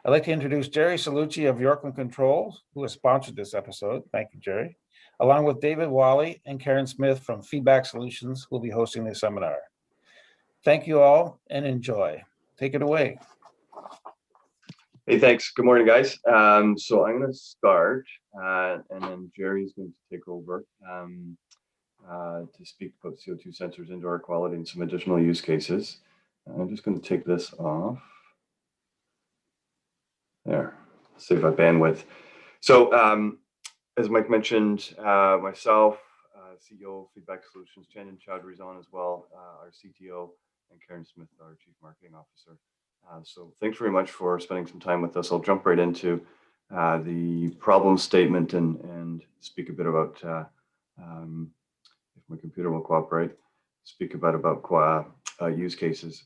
I'd like to introduce Jerry Salucci of Yorkland Controls, who has sponsored this episode. Thank you, Jerry. Along with David Wally and Karen Smith from Feedback Solutions, who will be hosting this seminar. Thank you all and enjoy. Take it away. Hey, thanks. Good morning, guys. So I'm going to start, and then Jerry's going to take over to speak about CO2 sensors, indoor air quality, and some additional use cases. I'm just going to take this off. There, save my bandwidth. So, as Mike mentioned, myself, CEO of Feedback Solutions, Chandan Chowdhury is on as well, our CTO, and Karen Smith, our Chief Marketing Officer. So thanks very much for spending some time with us. I'll jump right into the problem statement and speak a bit about, if my computer will cooperate, speak about use cases.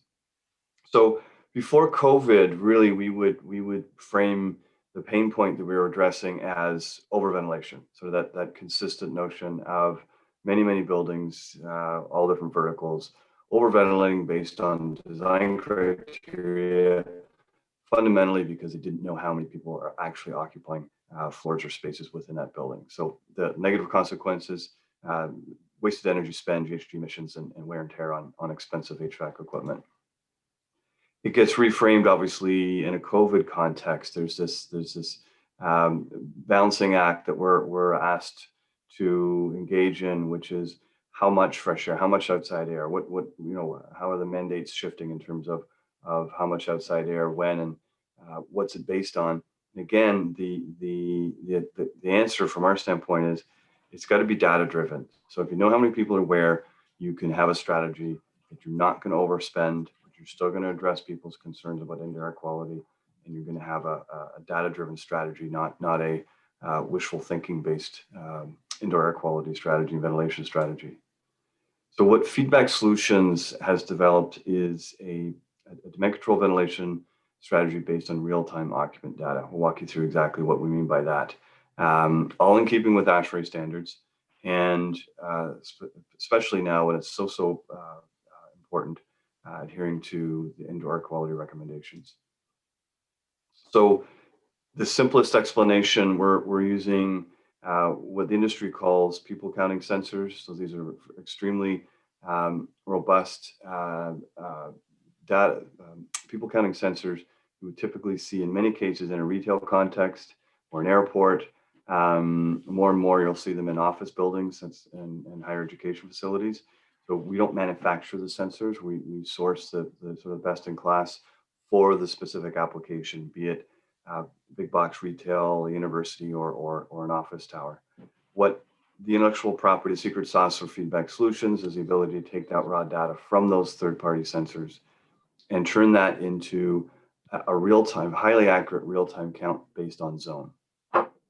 So before COVID, really, we would frame the pain point that we were addressing as overventilation. So that consistent notion of many buildings, all different verticals, overventilating based on design criteria, fundamentally because they didn't know how many people are actually occupying floors or spaces within that building. So the negative consequences, wasted energy spend, GHG emissions, and wear and tear on expensive HVAC equipment. It gets reframed, obviously, in a COVID context. There's this balancing act that we're asked to engage in, which is how much fresh air, how much outside air, how are the mandates shifting in terms of how much outside air, when, and what's it based on? And again, the answer from our standpoint is it's got to be data driven. So if you know how many people are where, you can have a strategy that you're not going to overspend, but you're still going to address people's concerns about indoor air quality, and you're going to have a data driven strategy, not a wishful thinking based indoor air quality strategy and ventilation strategy. So what Feedback Solutions has developed is a demand control ventilation strategy based on real-time occupant data. We'll walk you through exactly what we mean by that. All in keeping with ASHRAE standards, and especially now when it's so important, adhering to the indoor air quality recommendations. So the simplest explanation, we're using what the industry calls people counting sensors. So these are extremely robust data, people counting sensors you would typically see in many cases in a retail context or an airport. More and more you'll see them in office buildings and higher education facilities. So we don't manufacture the sensors. We source the sort of best in class for the specific application, be it big box retail, a university, or an office tower. What the intellectual property secret sauce of Feedback Solutions is the ability to take that raw data from those third-party sensors and turn that into a real-time, highly accurate real-time count based on zone.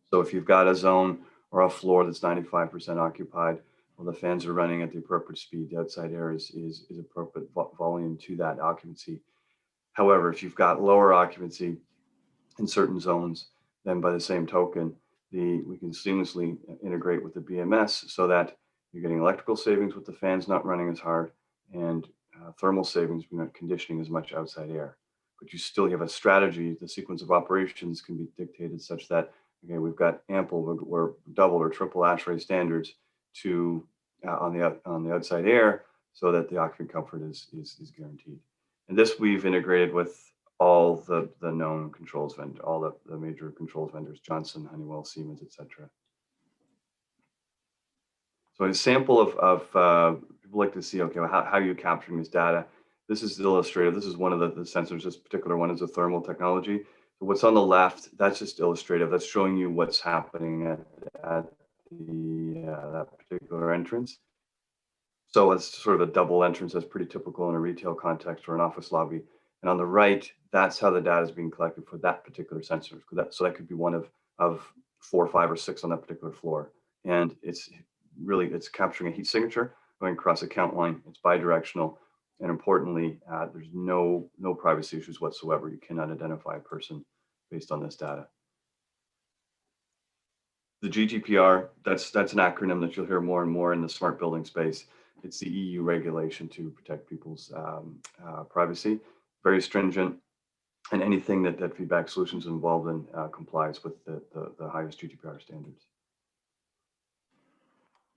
So if you've got a zone or a floor that's 95% occupied, well, the fans are running at the appropriate speed. The outside air is appropriate volume to that occupancy. However, if you've got lower occupancy in certain zones, then by the same token, we can seamlessly integrate with the BMS so that you're getting electrical savings with the fans not running as hard, and thermal savings, you're not conditioning as much outside air. But you still have a strategy. The sequence of operations can be dictated such that, okay, we've got ample or double or triple ASHRAE standards to on the outside air, so that the occupant comfort is guaranteed. And this we've integrated with all the known controls vendors, all the major controls vendors, Johnson, Honeywell, Siemens, etc. So a sample of people like to see, okay, well, how are you capturing this data? This is illustrative. This is one of the sensors. This particular one is a thermal technology. So what's on the left, that's just illustrative. That's showing you what's happening at that particular entrance. So it's sort of a double entrance. That's pretty typical in a retail context or an office lobby. And on the right, that's how the data is being collected for that particular sensor. So that could be one of 4, 5, or 6 on that particular floor. And it's capturing a heat signature going across a count line. It's bidirectional. And importantly, there's no privacy issues whatsoever. You cannot identify a person based on this data. The GDPR, that's an acronym that you'll hear more and more in the smart building space. It's the EU regulation to protect people's privacy. Very stringent. and anything that Feedback Solutions is involved in complies with the highest GDPR standards.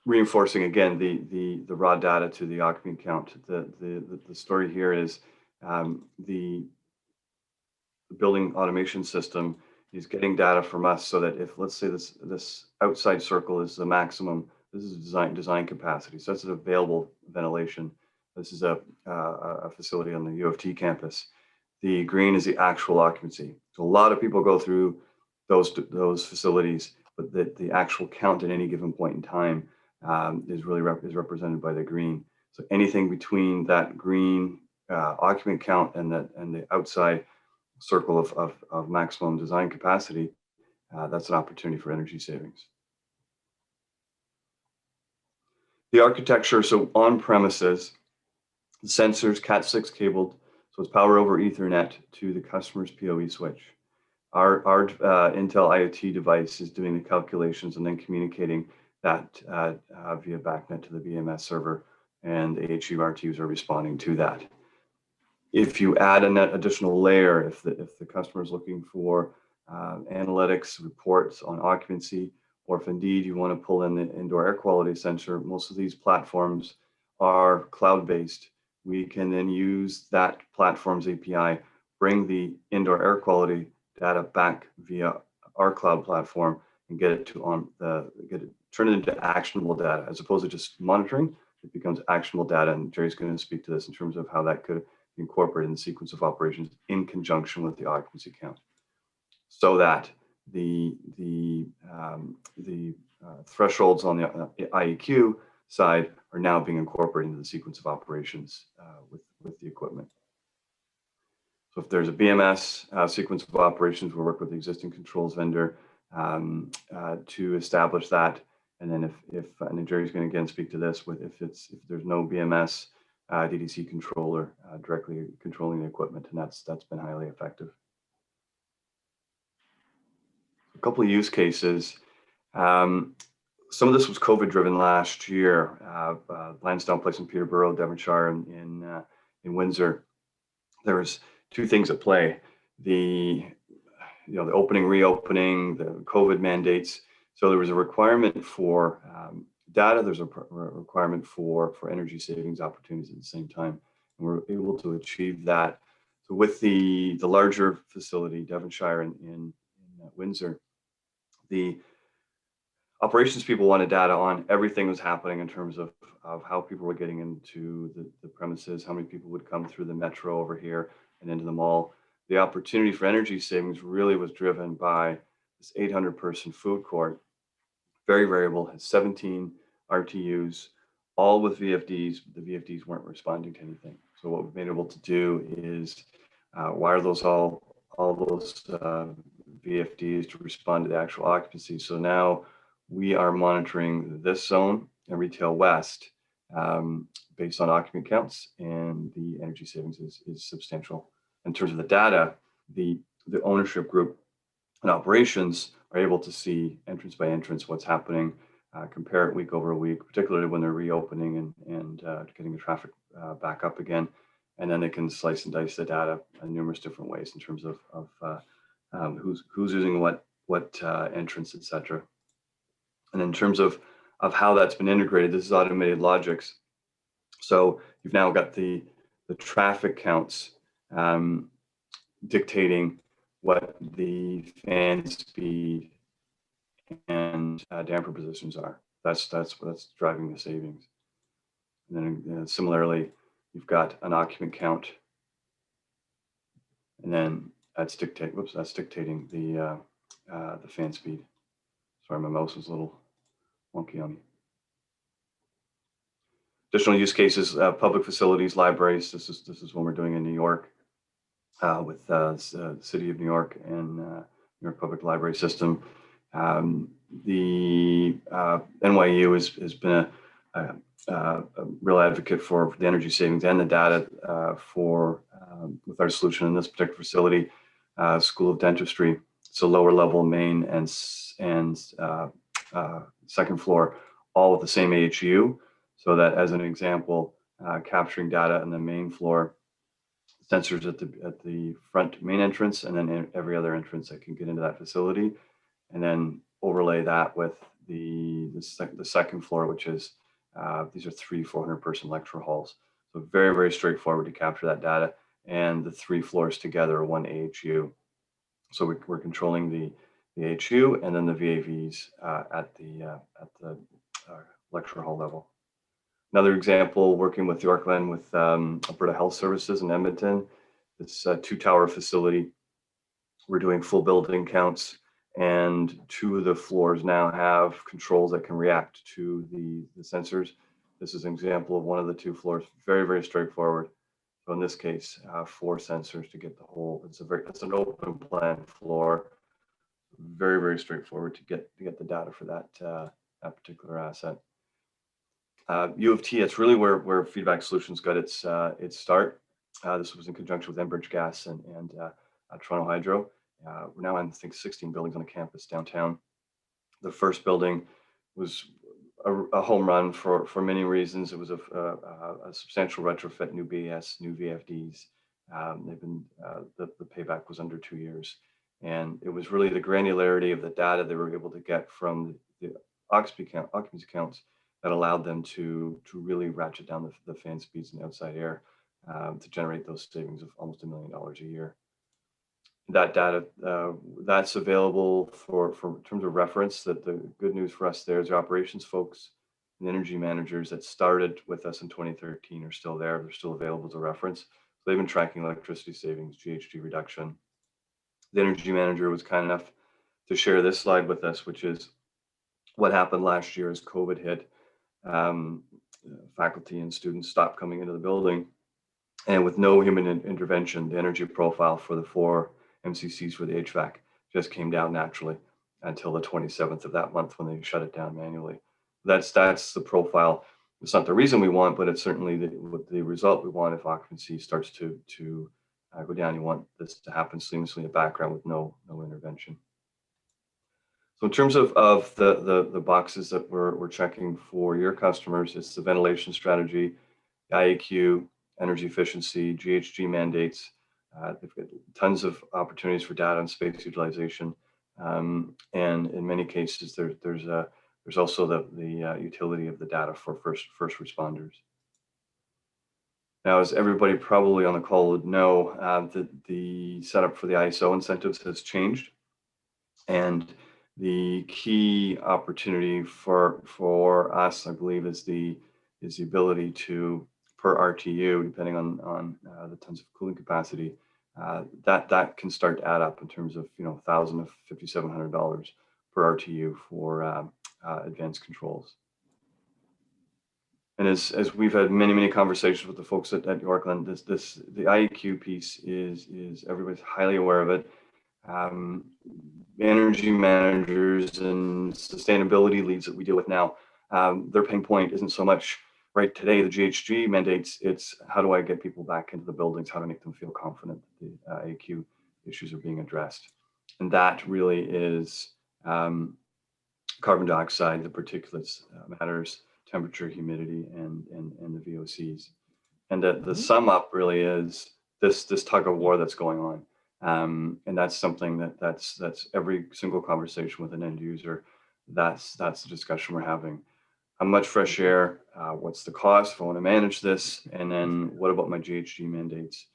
Reinforcing again the raw data to the occupant count. The story here is the building automation system is getting data from us so that if, let's say, this outside circle is the maximum, this is design capacity. So that's an available ventilation. This is a facility on the U of T campus. The green is the actual occupancy. So a lot of people go through those facilities, but the actual count at any given point in time is represented by the green. So anything between that green occupant count and the outside circle of maximum design capacity, that's an opportunity for energy savings. The architecture, so on premises, the sensors Cat6 cabled, so it's power over Ethernet to the customer's PoE switch. Our Intel IoT device is doing the calculations and then communicating that via BACnet to the BMS server, and the HURTs are responding to that. If you add an additional layer, if the customer is looking for analytics reports on occupancy, or if indeed you want to pull in the indoor air quality sensor, most of these platforms are cloud-based. We can then use that platform's API, bring the indoor air quality data back via our cloud platform, and get it turn it into actionable data, as opposed to just monitoring. It becomes actionable data, and Jerry's going to speak to this in terms of how that could be incorporated in the sequence of operations in conjunction with the occupancy count, so that the thresholds on the IEQ side are now being incorporated into the sequence of operations with the equipment. So if there's a BMS sequence of operations, we'll work with the existing controls vendor to establish that. And then and Jerry's going to again speak to this, if there's no BMS DDC controller directly controlling the equipment, and that's been highly effective. A couple of use cases. Some of this was COVID driven last year. Lansdowne Place in Peterborough, Devonshire, in Windsor. There's two things at play: the opening, reopening, the COVID mandates. So there was a requirement for data. There's a requirement for energy savings opportunities at the same time, and we're able to achieve that. So with the larger facility, Devonshire in Windsor, the operations people wanted data on everything that was happening in terms of how people were getting into the premises, how many people would come through the metro over here and into the mall. The opportunity for energy savings really was driven by this 800-person food court, very variable, has 17 RTUs, all with VFDs. The VFDs weren't responding to anything. So what we've been able to do is wire those all those VFDs to respond to the actual occupancy. So now we are monitoring this zone and retail west based on occupant counts, and the energy savings is substantial. In terms of the data, the ownership group and operations are able to see entrance by entrance what's happening, compare it week over week, particularly when they're reopening and getting the traffic back up again. And then they can slice and dice the data in numerous different ways in terms of who's using what entrance, et cetera. And in terms of how that's been integrated, this is automated logics. So you've now got the traffic counts dictating what the fan speed and damper positions are. That's what's driving the savings. And then similarly, you've got an occupant count, and then that's dictating the fan speed. Sorry, my mouse was a little wonky on me. Additional use cases: public facilities, libraries. This is what we're doing in New York with the City of New York and New York Public Library System. The NYU has been a real advocate for the energy savings and the data with our solution in this particular facility. School of Dentistry, so lower level, main and second floor, all with the same AHU. So that, as an example, capturing data on the main floor, sensors at the front main entrance, and then every other entrance that can get into that facility, and then overlay that with the second floor, which is these are 400 person lecture halls. So very, very straightforward to capture that data, and the 3 floors together are one AHU. So we're controlling the AHU and then the VAVs at the lecture hall level. Another example, working with Yorkland with Alberta Health Services in Edmonton. It's a 2-tower facility. We're doing full building counts, and 2 of the floors now have controls that can react to the sensors. This is an example of one of the 2 floors. Very, very straightforward. So in this case, 4 sensors to get the whole. It's an open plan floor. Very, very straightforward to get the data for that particular asset. U of T, it's really where Feedback Solutions got its start. This was in conjunction with Enbridge Gas and Toronto Hydro. We're now on, I think, 16 buildings on the campus downtown. The first building was a home run for many reasons. It was a substantial retrofit, new BS, new VFDs. They've been the payback was under 2 years, and it was really the granularity of the data they were able to get from the occupancy counts that allowed them to really ratchet down the fan speeds and outside air to generate those savings of almost $1 million a year. That data that's available for in terms of reference. That the good news for us there is the operations folks and energy managers that started with us in 2013 are still there. They're still available to reference. So they've been tracking electricity savings, GHG reduction. The energy manager was kind enough to share this slide with us, which is what happened last year as COVID hit. Faculty and students stopped coming into the building, and with no human intervention, the energy profile for the 4 MCCs for the HVAC just came down naturally until the 27th of that month when they shut it down manually. That's the profile. It's not the reason we want, but it's certainly the result we want if occupancy starts to go down. You want this to happen seamlessly in the background with no intervention. So in terms of the boxes that we're checking for your customers, it's the ventilation strategy, the IAQ, energy efficiency, GHG mandates. They've got tons of opportunities for data and space utilization, and in many cases, there's also the utility of the data for first responders. Now, as everybody probably on the call would know, the setup for the ISO incentives has changed, and the key opportunity for us, I believe, is the ability to, per RTU, depending on the tons of cooling capacity, that can start to add up in terms of $1,000 to $5,700 per RTU for advanced controls. And as we've had many conversations with the folks at Yorkland, the IEQ piece is everybody's highly aware of it. Energy managers and sustainability leads that we deal with now, their pain point isn't so much right today the GHG mandates. It's how do I get people back into the buildings? How to make them feel confident that the IEQ issues are being addressed, and that really is carbon dioxide, the particulates matters, temperature, humidity, and the VOCs, and the sum up really is this tug of war that's going on. And that's something that's every single conversation with an end user. That's the discussion we're having. How much fresh air? What's the cost if I want to manage this? And then what about my GHG mandates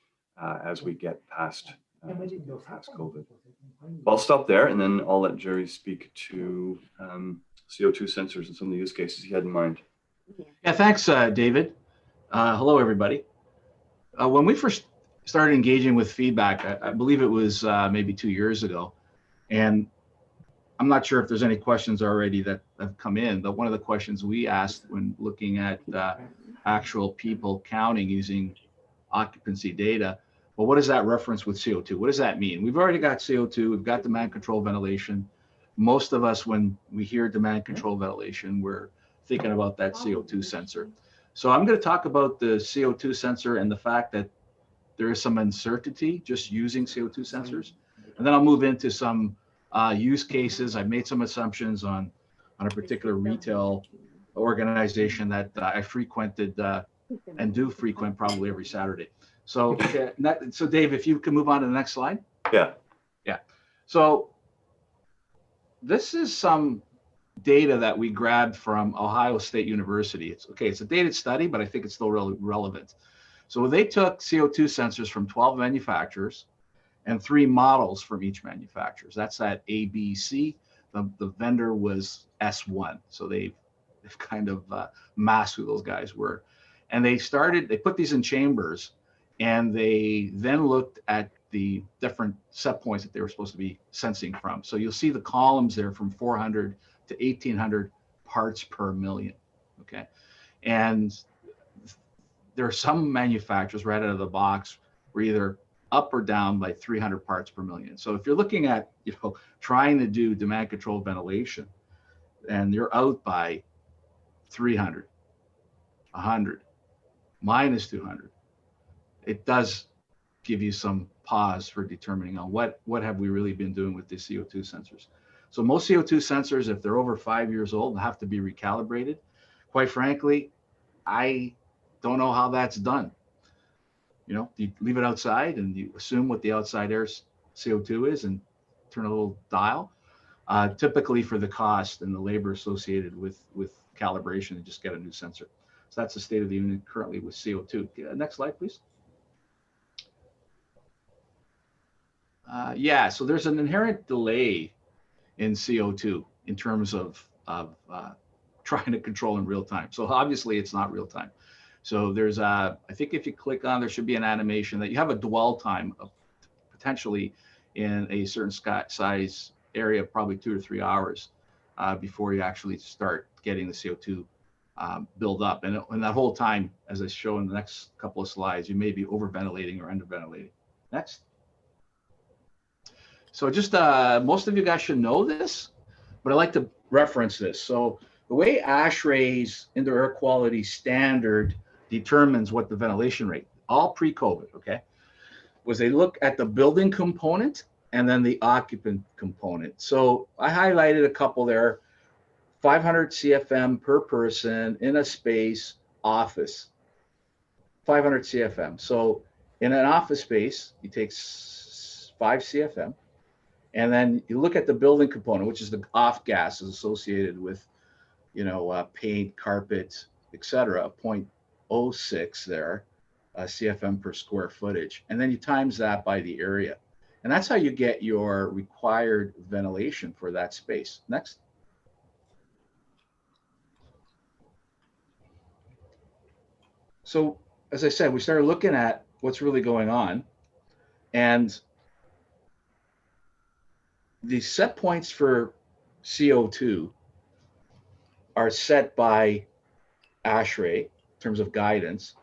as we get past COVID? I'll stop there, and then I'll let Jerry speak to CO2 sensors and some of the use cases he had in mind. Yeah, thanks, David. Hello, everybody. When we first started engaging with feedback, I believe it was maybe 2 years ago, and I'm not sure if there's any questions already that have come in, but one of the questions we asked when looking at actual people counting using occupancy data, well, what does that reference with CO2? What does that mean? We've already got CO2, we've got demand control ventilation. Most of us, when we hear demand control ventilation, we're thinking about that CO2 sensor. So I'm going to talk about the CO2 sensor and the fact that there is some uncertainty just using CO2 sensors. And then I'll move into some use cases. I've made some assumptions on a particular retail organization that I frequented and do frequent probably every Saturday. So, so Dave, if you can move on to the next slide. Yeah. Yeah. So this is some data that we grabbed from Ohio State University. It's a dated study, but I think it's still really relevant. So they took CO2 sensors from 12 manufacturers and 3 models from each manufacturer. That's at A, B, C. The vendor was S1. So they've kind of masked who those guys were. And they put these in chambers, and they then looked at the different set points that they were supposed to be sensing from. So you'll see the columns there from 400 to 1800 parts per million. Okay. And there are some manufacturers right out of the box were either up or down by 300 parts per million. So if you're looking at, trying to do demand control ventilation, and you're out by 300, 100, minus 200, it does give you some pause for determining on what have we really been doing with the CO2 sensors. So most CO2 sensors, if they're over 5 years old, have to be recalibrated. Quite frankly, I don't know how that's done. You leave it outside and you assume what the outside air's CO2 is and turn a little dial. Typically for the cost and the labor associated with calibration, and just get a new sensor. So that's the state of the union currently with CO2. Next slide, please. So there's an inherent delay in CO2 in terms of trying to control in real time. So obviously it's not real time. So there's I think if you click on, there should be an animation that you have a dwell time of potentially in a certain size area of probably 2 or 3 hours before you actually start getting the CO2 build up. And that whole time, as I show in the next couple of slides, you may be overventilating or underventilating. Next. So just most of you guys should know this, but I like to reference this. So the way ASHRAE's indoor air quality standard determines what the ventilation rate, all pre-COVID, okay, was they look at the building component and then the occupant component. So I highlighted a couple there, 500 CFM per person in a space office, 500 CFM. So in an office space, you take 5 CFM, and then you look at the building component, which is the off gases associated with, paint, carpet, etc. 0.06 there, CFM per square footage. And then you times that by the area. And that's how you get your required ventilation for that space. Next. So as I said, we started looking at what's really going on. And the set points for CO2 are set by ASHRAE in terms of guidance,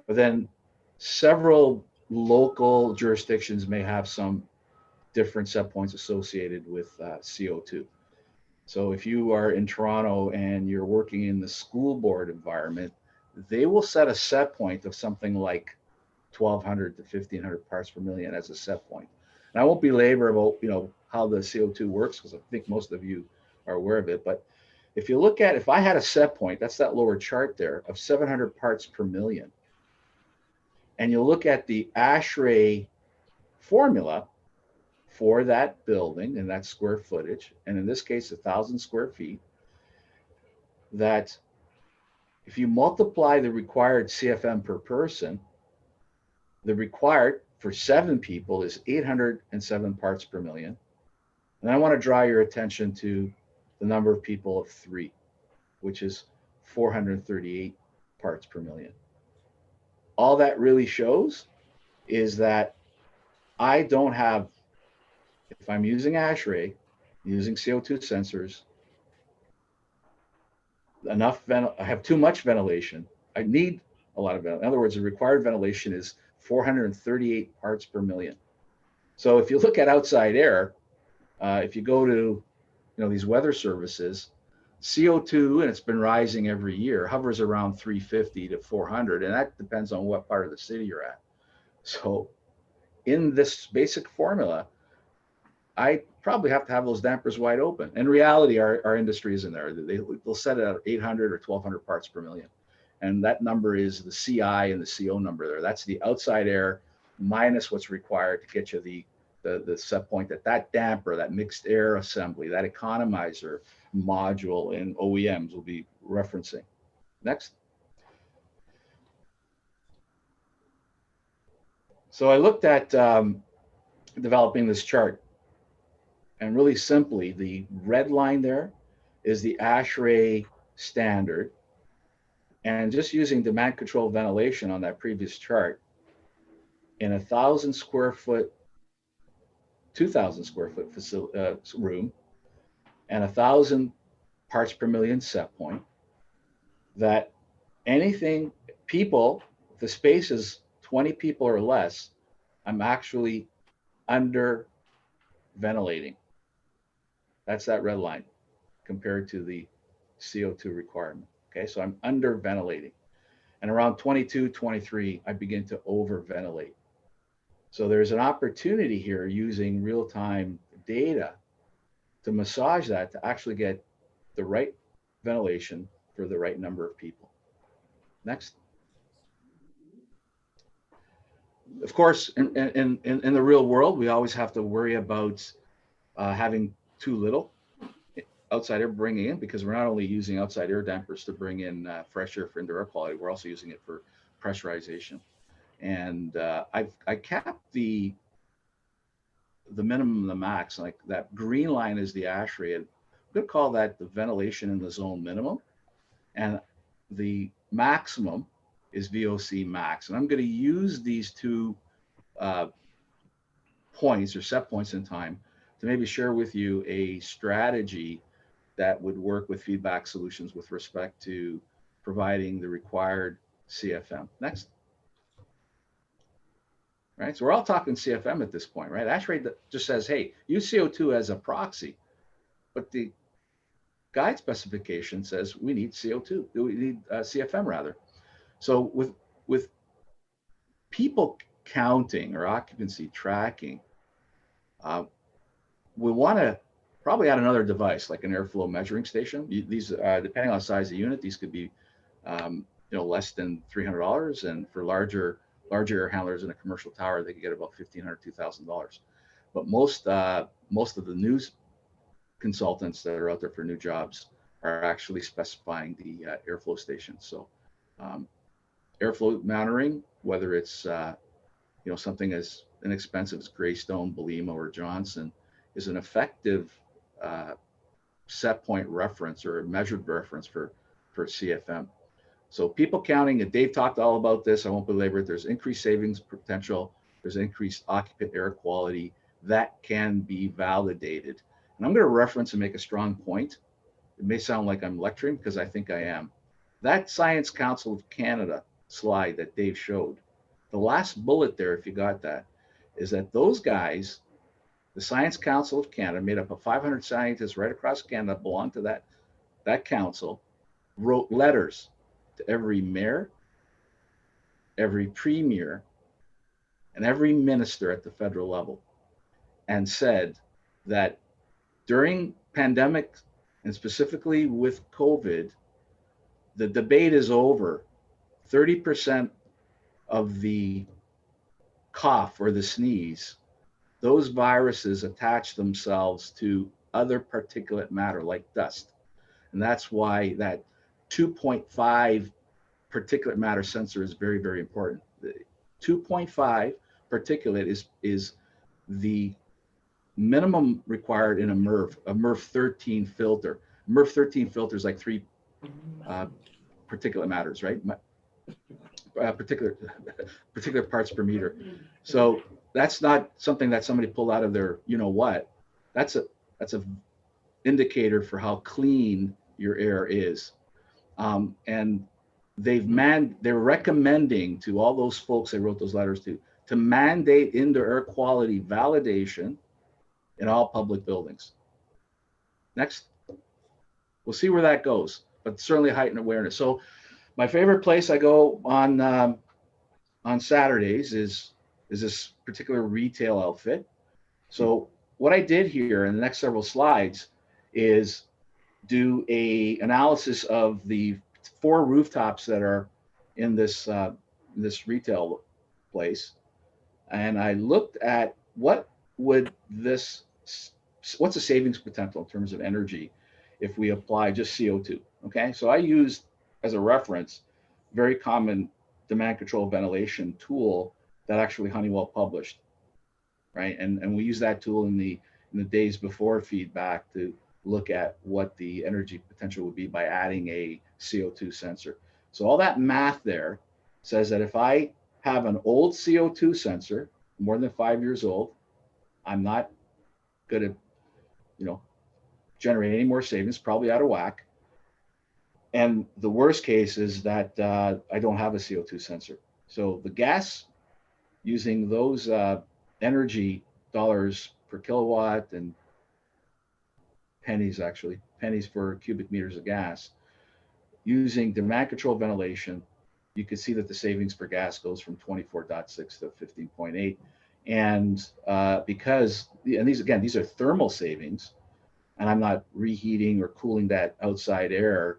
but then several local jurisdictions may have some different set points associated with CO2. So if you are in Toronto and you're working in the school board environment, they will set a set point of something like 1,200 to 1,500 parts per million as a set point. And I won't belabor about how the CO2 works, because I think most of you are aware of it. But if you look at, if I had a set point, that's that lower chart there, of 700 parts per million, and you look at the ASHRAE formula for that building and that square footage, and in this case, 1,000 square feet, that if you multiply the required CFM per person, the required for 7 people is 807 parts per million. And I want to draw your attention to the number of people of 3, which is 438 parts per million. All that really shows is that I don't have, if I'm using ASHRAE, using CO2 sensors, I have too much ventilation. I need a lot of ventilation. In other words, the required ventilation is 438 parts per million. So if you look at outside air, if you go to these weather services, CO2, and it's been rising every year, hovers around 350 to 400, and that depends on what part of the city you're at. So in this basic formula, I probably have to have those dampers wide open. In reality, our industry isn't there. They'll set it at 800 or 1,200 parts per million. And that number is the CI and the CO number there. That's the outside air minus what's required to get you the set point that damper, that mixed air assembly, that economizer module in OEMs will be referencing. Next. So I looked at developing this chart, and really simply, the red line there is the ASHRAE standard. And just using demand control ventilation on that previous chart, in 1,000 square foot, 2,000 square foot room, and 1,000 parts per million set point, that anything, people, if the space is 20 people or less, I'm actually under ventilating. That's that red line compared to the CO2 requirement. Okay, so I'm under ventilating. And around 22, 23, I begin to over ventilate. So there's an opportunity here using real-time data to massage that to actually get the right ventilation for the right number of people. Next. Of course, in the real world, we always have to worry about having too little outside air bringing in, because we're not only using outside air dampers to bring in fresh air for indoor air quality, we're also using it for pressurization. And I capped the minimum and the max. Like that green line is the ASHRAE. I'm going to call that the ventilation in the zone minimum, and the maximum is VOC max. And I'm going to use these two points or set points in time to maybe share with you a strategy that would work with feedback solutions with respect to providing the required CFM. Next. Right, so we're all talking CFM at this point, right? ASHRAE just says, hey, use CO2 as a proxy, but the guide specification says we need CO2, we need CFM rather. So with people counting or occupancy tracking, we want to probably add another device like an airflow measuring station. These, depending on the size of the unit, these could be less than $300, and for larger air handlers in a commercial tower, they could get about $1,500, $2,000. But most of the news consultants that are out there for new jobs are actually specifying the airflow stations. So airflow monitoring, whether it's something as inexpensive as Greystone, Belima, or Johnson, is an effective set point reference or a measured reference for CFM. So people counting, and Dave talked all about this, I won't belabor it. There's increased savings potential. There's increased occupant air quality that can be validated. And I'm going to reference and make a strong point. It may sound like I'm lecturing, because I think I am. That Science Council of Canada slide that Dave showed, the last bullet there, if you got that, is that those guys, the Science Council of Canada, made up of 500 scientists right across Canada, belong to that council, wrote letters to every mayor, every premier, and every minister at the federal level, and said that during pandemic, and specifically with COVID, the debate is over. 30% of the cough or the sneeze, those viruses attach themselves to other particulate matter like dust. And that's why that 2.5 particulate matter sensor is very, very important. The 2.5 particulate is the minimum required in a MERV 13 filter. MERV 13 filter is like 3 particulate matters, right? Particular parts per meter. So that's not something that somebody pulled out of their, what. That's a indicator for how clean your air is. And they're recommending to all those folks they wrote those letters to mandate indoor air quality validation in all public buildings. Next. We'll see where that goes, but certainly heightened awareness. So my favorite place I go on Saturdays is this particular retail outfit. So what I did here in the next several slides is do a analysis of the 4 rooftops that are in this retail place, and I looked at what's the savings potential in terms of energy if we apply just CO2. Okay, so I used as a reference very common demand control ventilation tool that actually Honeywell published, right? And we use that tool in the days before feedback to look at what the energy potential would be by adding a CO2 sensor. So all that math there says that if I have an old CO2 sensor, more than 5 years old, I'm not going to, generate any more savings, probably out of whack. And the worst case is that I don't have a CO2 sensor. So the gas, using those energy dollars per kilowatt and pennies for cubic meters of gas, using demand control ventilation, you can see that the savings per gas goes from 24.6 to 15.8. And these are thermal savings, and I'm not reheating or cooling that outside air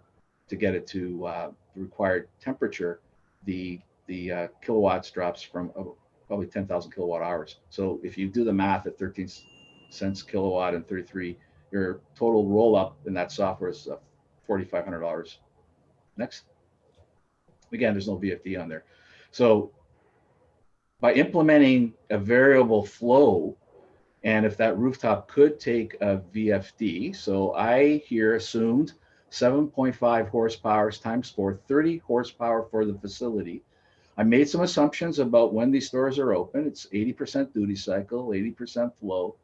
to get it to the required temperature. The kilowatts drops from probably 10,000 kilowatt hours. So if you do the math at 13 cents kilowatt and 33, your total roll up in that software is $4,500. Next. Again, there's no VFD on there. So by implementing a variable flow, and if that rooftop could take a VFD, so I here assumed 7.5 horsepower times 4, 30 horsepower for the facility. I made some assumptions about when these stores are open. It's 80% duty cycle, 80% flow,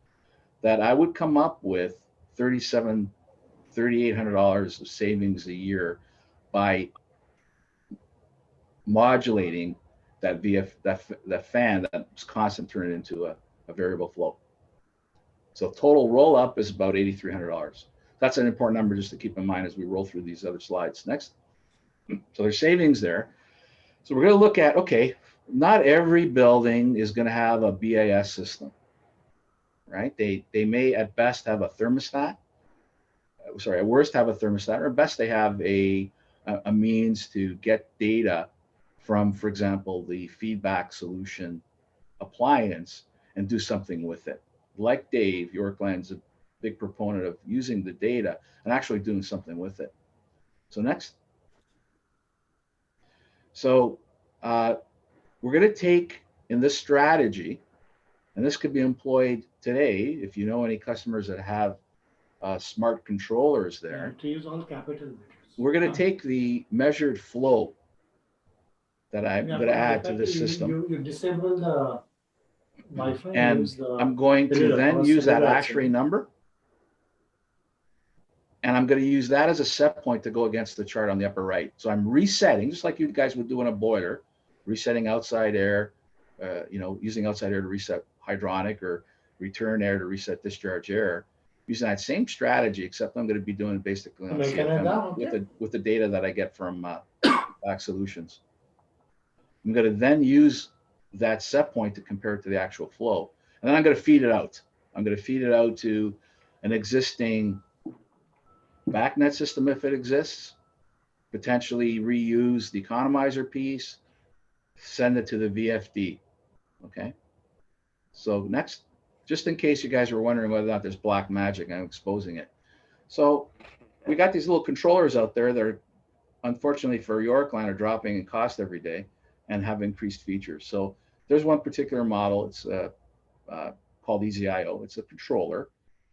that I would come up with $3,800 of savings a year by modulating that that fan that's constant, turn it into a variable flow. So total roll up is about $8,300. That's an important number just to keep in mind as we roll through these other slides. Next. So there's savings there. So we're going to look at, okay, not every building is going to have a BAS system, right? They may at best have a thermostat. Sorry, at worst have a thermostat, or at best they have a means to get data from, for example, the feedback solution appliance and do something with it. Like Dave, Yorkland's a big proponent of using the data and actually doing something with it. So next. So we're going to take in this strategy, and this could be employed today if you know any customers that have smart controllers there. To use all capital letters. We're going to take the measured flow that I'm going to add to this system. You disable the Wi-Fi. And I'm going to then use that ASHRAE number. And I'm going to use that as a set point to go against the chart on the upper right. So I'm resetting, just like you guys would do in a boiler, resetting outside air, using outside air to reset hydronic or return air to reset discharge air. Using that same strategy, except I'm going to be doing it basically on CFM with the data that I get from back solutions. I'm going to then use that set point to compare it to the actual flow. And then I'm going to feed it out. I'm going to feed it out to an existing BACnet system if it exists, potentially reuse the economizer piece, send it to the VFD. Okay. So next, just in case you guys were wondering whether or not there's black magic, I'm exposing it. So we got these little controllers out there that are, unfortunately for Yorkland, are dropping in cost every day and have increased features. So there's one particular model. It's called EasyIO. It's a controller.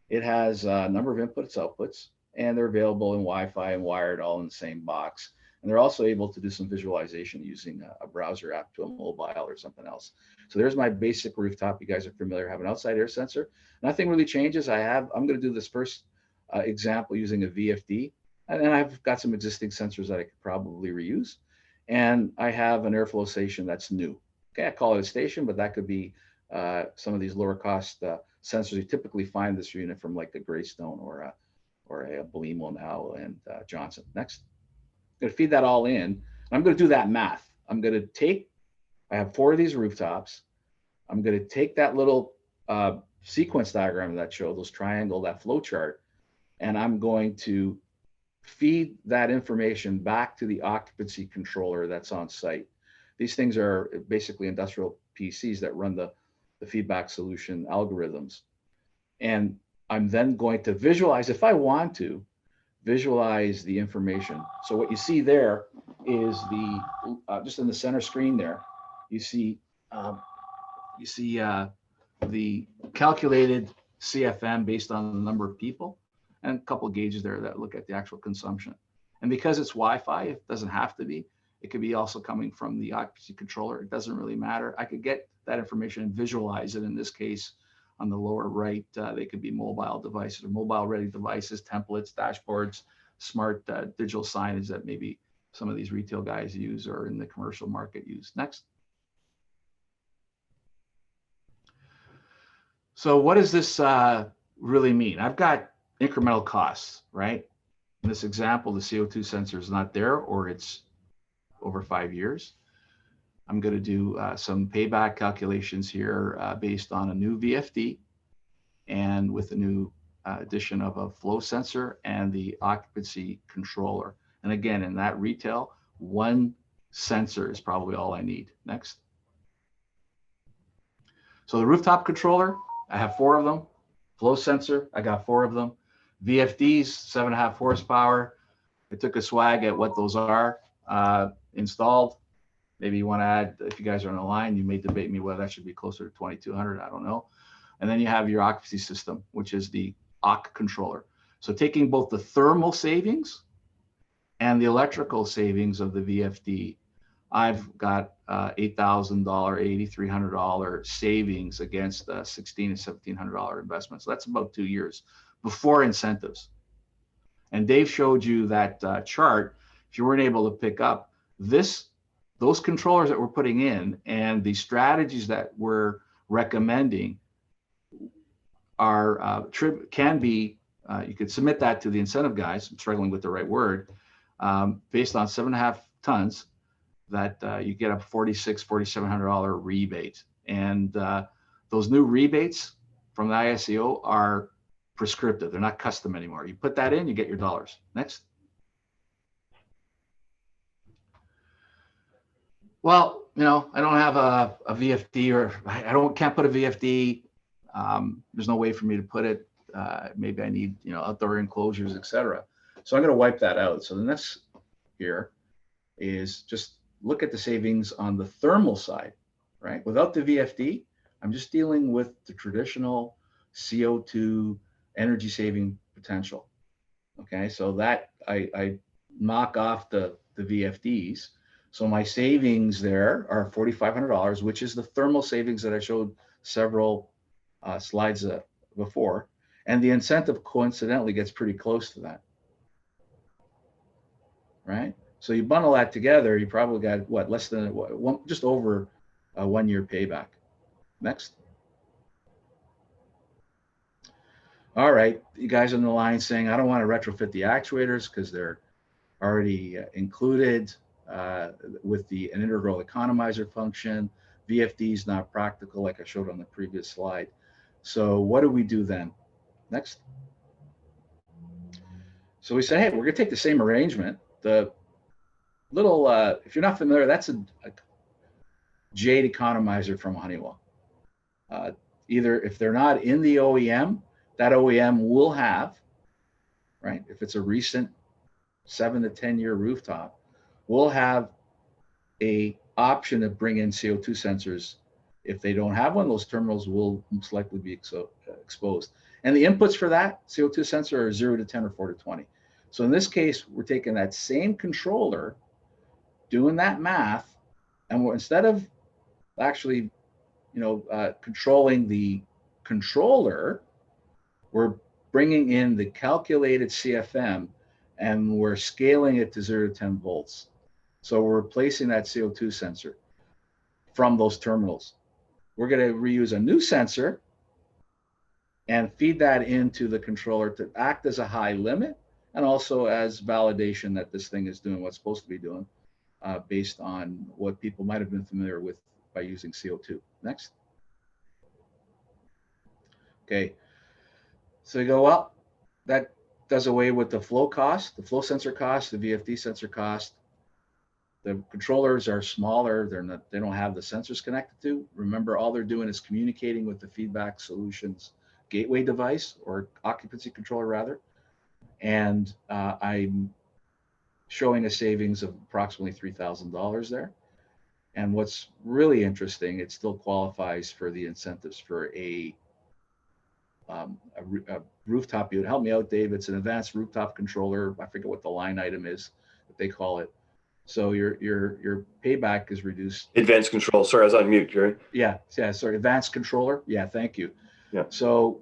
It has a number of inputs, outputs, and they're available in Wi-Fi and wired all in the same box. And they're also able to do some visualization using a browser app to a mobile or something else. So there's my basic rooftop. You guys are familiar. I have an outside air sensor. Nothing really changes. I'm going to do this first example using a VFD. And then I've got some existing sensors that I could probably reuse. And I have an airflow station that's new. Okay, I call it a station, but that could be some of these lower cost sensors. You typically find this unit from like a Greystone or a Belimo now and Johnson. Next. I'm going to feed that all in. I'm going to do that math. I'm going to I have 4 of these rooftops. I'm going to take that little sequence diagram that showed those triangle, that flow chart, and I'm going to feed that information back to the occupancy controller that's on site. These things are basically industrial PCs that run the feedback solution algorithms. And I'm then going to visualize, if I want to, visualize the information. So what you see there is the, just in the center screen there, you see the calculated CFM based on the number of people, and a couple of gauges there that look at the actual consumption. And because it's Wi-Fi, it doesn't have to be. It could be also coming from the occupancy controller. It doesn't really matter. I could get that information and visualize it. In this case, on the lower right, they could be mobile devices or mobile-ready devices, templates, dashboards, smart digital signage that maybe some of these retail guys use or in the commercial market use. Next. So what does this really mean? I've got incremental costs, right? In this example, the CO2 sensor is not there, or it's over 5 years. I'm going to do some payback calculations here based on a new VFD and with a new addition of a flow sensor and the occupancy controller. And again, in that retail, one sensor is probably all I need. Next. So the rooftop controller, I have 4 of them. Flow sensor, I got 4 of them. VFDs, 7.5 horsepower. I took a swag at what those are installed. Maybe you want to add, if you guys are on the line, you may debate me whether that should be closer to 2,200, I don't know. And then you have your occupancy system, which is the OCC controller. So taking both the thermal savings and the electrical savings of the VFD, I've got $8,000, $8,300 savings against $1,600 and $1,700 investment. So that's about 2 years before incentives. And Dave showed you that chart. If you weren't able to pick up those controllers that we're putting in and the strategies that we're recommending are can be, you could submit that to the incentive guys, I'm struggling with the right word, based on 7.5 tons, that you get a $4,600, $4,700 rebate. And those new rebates from the ISEO are prescriptive. They're not custom anymore. You put that in, you get your dollars. Next. Well, you know, I don't have a VFD, or can't put a VFD. There's no way for me to put it. Maybe I need, you know, outdoor enclosures, etc. So I'm going to wipe that out. So the next here is just look at the savings on the thermal side, right? Without the VFD, I'm just dealing with the traditional CO2 energy saving potential. Okay, so that I knock off the VFDs. So my savings there are $4,500, which is the thermal savings that I showed several slides before. And the incentive coincidentally gets pretty close to that, right? So you bundle that together, you probably got what, less than just over a 1 year payback. Next. All right, you guys on the line saying, I don't want to retrofit the actuators because they're already included with an integral economizer function. VFD is not practical, like I showed on the previous slide. So what do we do then? Next. So we say, hey, we're going to take the same arrangement. The little, if you're not familiar, that's a Jade economizer from Honeywell. Either if they're not in the OEM, that OEM will have, right? If it's a recent 7 to 10 year rooftop, we'll have a option to bring in CO2 sensors. If they don't have one, those terminals will most likely be exposed. And the inputs for that CO2 sensor are 0 to 10 or 4 to 20. So in this case, we're taking that same controller, doing that math, and instead of actually, controlling the controller, we're bringing in the calculated CFM and we're scaling it to 0 to 10 volts. So we're replacing that CO2 sensor from those terminals. We're going to reuse a new sensor and feed that into the controller to act as a high limit and also as validation that this thing is doing what's supposed to be doing based on what people might have been familiar with by using CO2. Next. Okay. So you go, well, that does away with the flow cost, the flow sensor cost, the VFD sensor cost. The controllers are smaller. They don't have the sensors connected to. Remember, all they're doing is communicating with the feedback solutions gateway device, or occupancy controller rather. And I'm showing a savings of approximately $3,000 there. And what's really interesting, it still qualifies for the incentives for a rooftop unit. Help me out, Dave. It's an advanced rooftop controller. I forget what the line item is that they call it. So your payback is reduced. Advanced control. Sorry, I was on mute, Jerry. Yeah. Sorry, advanced controller. Yeah, thank you. Yeah. So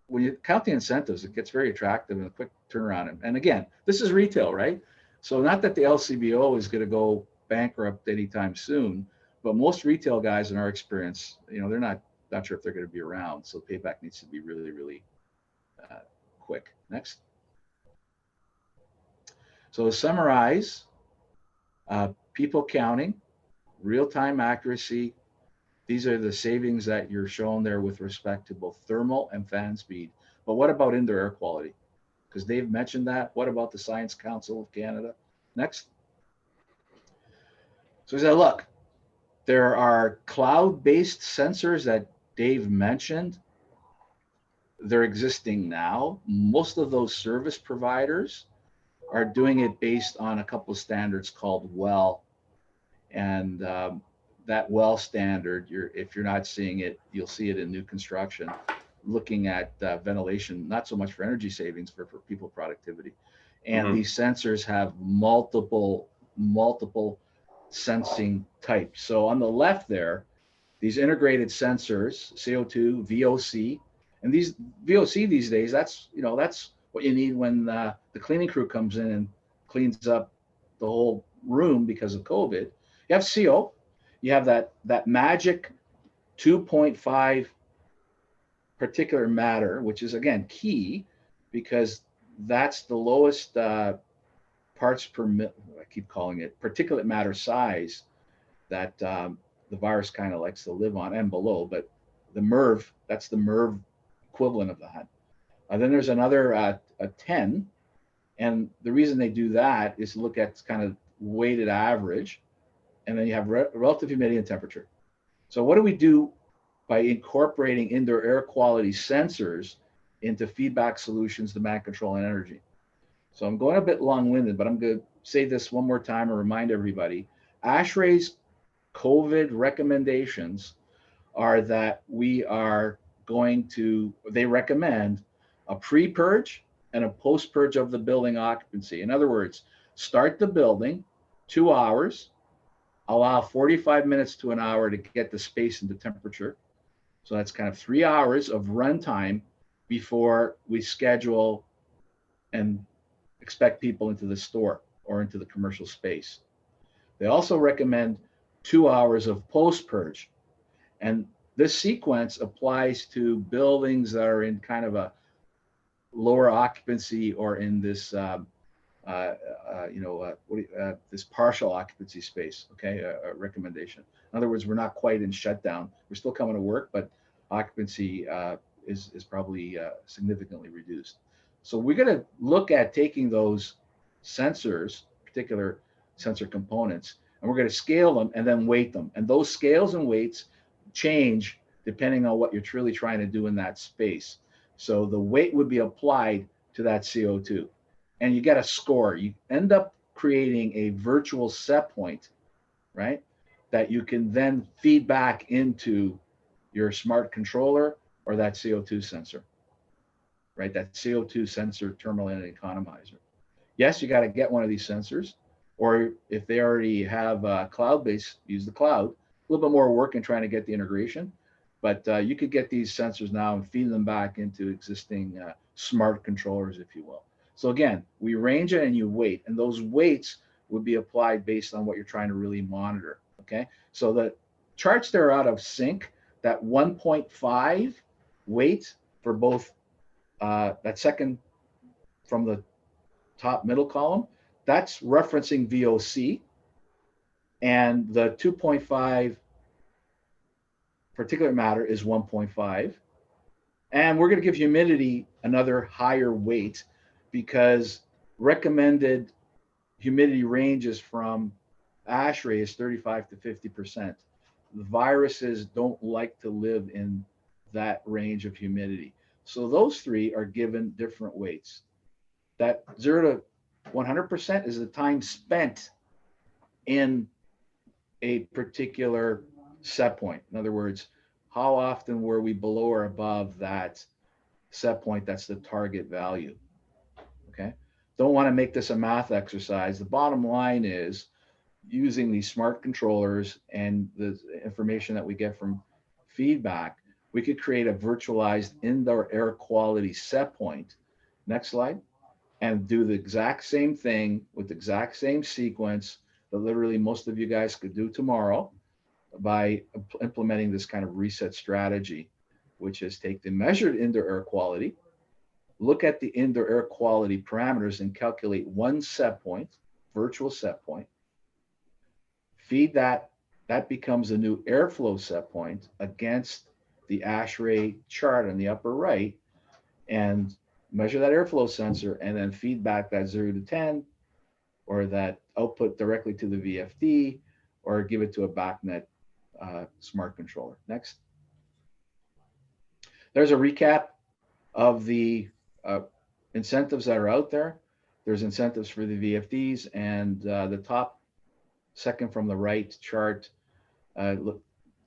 when you count the incentives, it gets very attractive and a quick turnaround. And again, this is retail, right? So not that the LCBO is going to go bankrupt anytime soon, but most retail guys, in our experience, they're not sure if they're going to be around. So payback needs to be really, really quick. Next. So to summarize, people counting, real-time accuracy. These are the savings that you're shown there with respect to both thermal and fan speed. But what about indoor air quality? Because Dave mentioned that. What about the Science Council of Canada? Next. So he said, look, there are cloud-based sensors that Dave mentioned. They're existing now. Most of those service providers are doing it based on a couple of standards called WELL. And that WELL standard, if you're not seeing it, you'll see it in new construction, looking at ventilation, not so much for energy savings, but for people productivity. And these sensors have multiple sensing types. So on the left there, these integrated sensors, CO2, VOC, and these VOC these days, that's what you need when the cleaning crew comes in and cleans up the whole room because of COVID. You have CO, you have that magic 2.5 particulate matter, which is again key because that's the lowest parts per million, I keep calling it particulate matter size that the virus kind of likes to live on and below, but the MERV, that's the MERV equivalent of that. Then there's another a 10, and the reason they do that is to look at kind of weighted average, and then you have relative humidity and temperature. So what do we do by incorporating indoor air quality sensors into feedback solutions, demand control, and energy? So I'm going a bit long-winded, but I'm going to say this one more time and remind everybody. ASHRAE's COVID recommendations are that they recommend a pre-purge and a post-purge of the building occupancy. In other words, start the building 2 hours, allow 45 minutes to an hour to get the space into temperature. So that's kind of 3 hours of runtime before we schedule and expect people into the store or into the commercial space. They also recommend 2 hours of post-purge. And this sequence applies to buildings that are in kind of a lower occupancy or in this this partial occupancy space, okay, a recommendation. In other words, we're not quite in shutdown. We're still coming to work, but occupancy is probably significantly reduced. So we're going to look at taking those sensors, particular sensor components, and we're going to scale them and then weight them. And those scales and weights change depending on what you're truly trying to do in that space. So the weight would be applied to that CO2. And you get a score. You end up creating a virtual set point, right? That you can then feed back into your smart controller or that CO2 sensor, right? That CO2 sensor terminal and economizer. Yes, you got to get one of these sensors, or if they already have cloud-based, use the cloud. A little bit more work in trying to get the integration, but you could get these sensors now and feed them back into existing smart controllers, if you will. So again, we range it and you weight, and those weights would be applied based on what you're trying to really monitor, okay? So the charts there are out of sync. That 1.5 weight for both, that second from the top middle column, that's referencing VOC, and the 2.5 particulate matter is 1.5. And we're going to give humidity another higher weight because recommended humidity ranges from ASHRAE is 35 to 50%. The viruses don't like to live in that range of humidity. So those three are given different weights. That 0 to 100% is the time spent in a particular set point. In other words, how often were we below or above that set point? That's the target value. Okay. Don't want to make this a math exercise. The bottom line is, using these smart controllers and the information that we get from feedback, we could create a virtualized indoor air quality set point. Next slide. And do the exact same thing with the exact same sequence that literally most of you guys could do tomorrow by implementing this kind of reset strategy, which is take the measured indoor air quality, look at the indoor air quality parameters and calculate one set point, virtual set point, feed that, that becomes a new airflow set point against the ASHRAE chart on the upper right, and measure that airflow sensor and then feed back that 0 to 10 or that output directly to the VFD or give it to a BACnet smart controller. Next. There's a recap of the incentives that are out there. There's incentives for the VFDs, and the top second from the right chart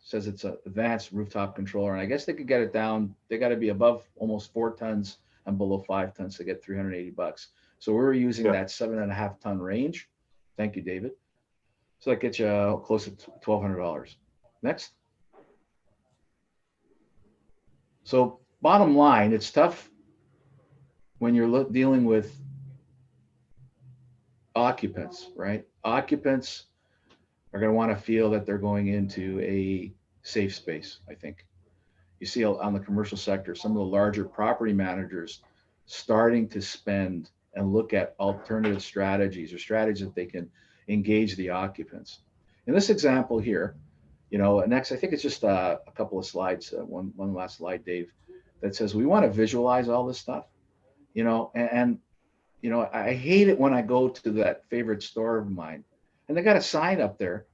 says it's an advanced rooftop controller. And I guess they could get it down. They got to be above almost 4 tons and below 5 tons to get $380. So we're using that 7.5 ton range. Thank you, David. So that gets you close to $1,200. Next. So bottom line, it's tough when you're dealing with occupants, right? Occupants are going to want to feel that they're going into a safe space, I think. You see on the commercial sector, some of the larger property managers starting to spend and look at alternative strategies or strategies that they can engage the occupants. In this example here, you know, next, I think it's just a couple of slides, one last slide, Dave, that says we want to visualize all this stuff, you know, and you know, I hate it when I go to that favorite store of mine and they got a sign up there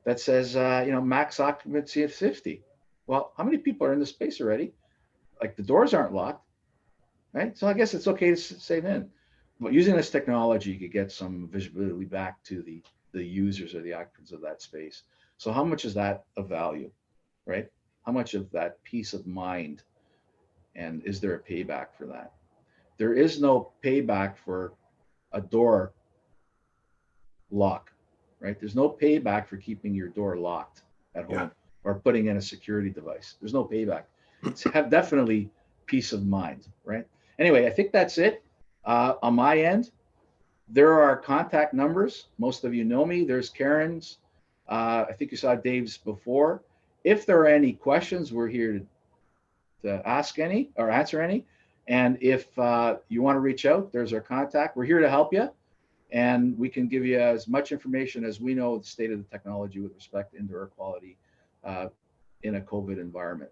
that says, you know, max occupancy at 50. Well, how many people are in the space already? Like the doors aren't locked, right? So I guess it's okay to save in. But using this technology, you could get some visibility back to the users or the occupants of that space. So how much is that of value, right? How much of that peace of mind? And is there a payback for that? There is no payback for a door lock, right? There's no payback for keeping your door locked at home or putting in a security device. There's no payback. It's definitely peace of mind, right? Anyway, I think that's it. On my end, there are contact numbers. Most of you know me. There's Karen's. I think you saw Dave's before. If there are any questions, we're here to ask any or answer any. And if you want to reach out, there's our contact. We're here to help you. And we can give you as much information as we know the state of the technology with respect to indoor air quality in a COVID environment.